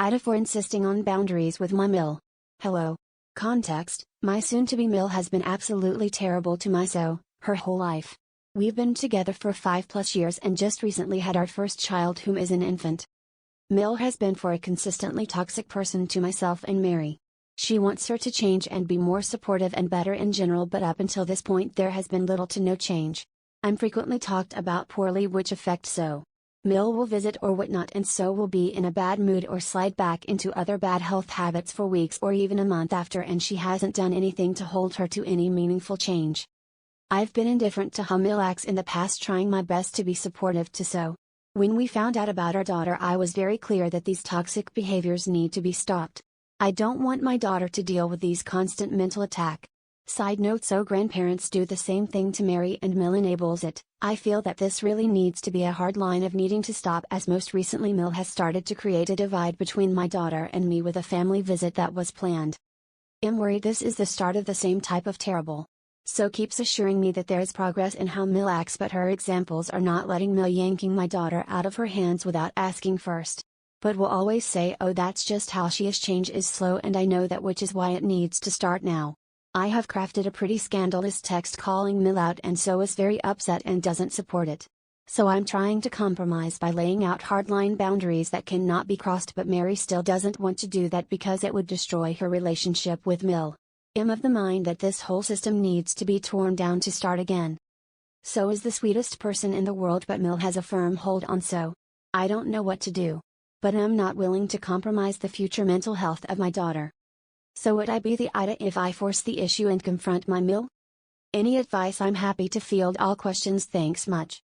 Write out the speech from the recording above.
AITA for insisting on boundaries with my Mill. Hello. Context: my soon-to-be Mill has been absolutely terrible to my her whole life. We've been together for 5+ years and just recently had our first child, whom is an infant. Mill has been for a consistently toxic person to myself and Mary. She wants her to change and be more supportive and better in general, but up until this point there has been little to no change. I'm frequently talked about poorly, which affects Mill will visit or whatnot, and will be in a bad mood or slide back into other bad health habits for weeks or even a month after, and she hasn't done anything to hold her to any meaningful change. I've been indifferent to how Mill acts in the past, trying my best to be supportive to When we found out about our daughter, I was very clear that these toxic behaviors need to be stopped. I don't want my daughter to deal with these constant mental attack. Side note: grandparents do the same thing to Mary and Mill enables it. I feel that this really needs to be a hard line of needing to stop, as most recently Mill has started to create a divide between my daughter and me with a family visit that was planned. I'm worried this is the start of the same type of terrible. Keeps assuring me that there is progress in how Mill acts, but her examples are not letting Mill yanking my daughter out of her hands without asking first. But will always say, oh, that's just how she is. Change is slow, and I know that, which is why it needs to start now. I have crafted a pretty scandalous text calling Mill out, and is very upset and doesn't support it. So I'm trying to compromise by laying out hardline boundaries that cannot be crossed, but Mary still doesn't want to do that because it would destroy her relationship with Mill. I'm of the mind that this whole system needs to be torn down to start again. Is the sweetest person in the world, but Mill has a firm hold on I don't know what to do. But I'm not willing to compromise the future mental health of my daughter. Would I be the AITA if I force the issue and confront my Mill? Any advice? I'm happy to field all questions. Thanks much.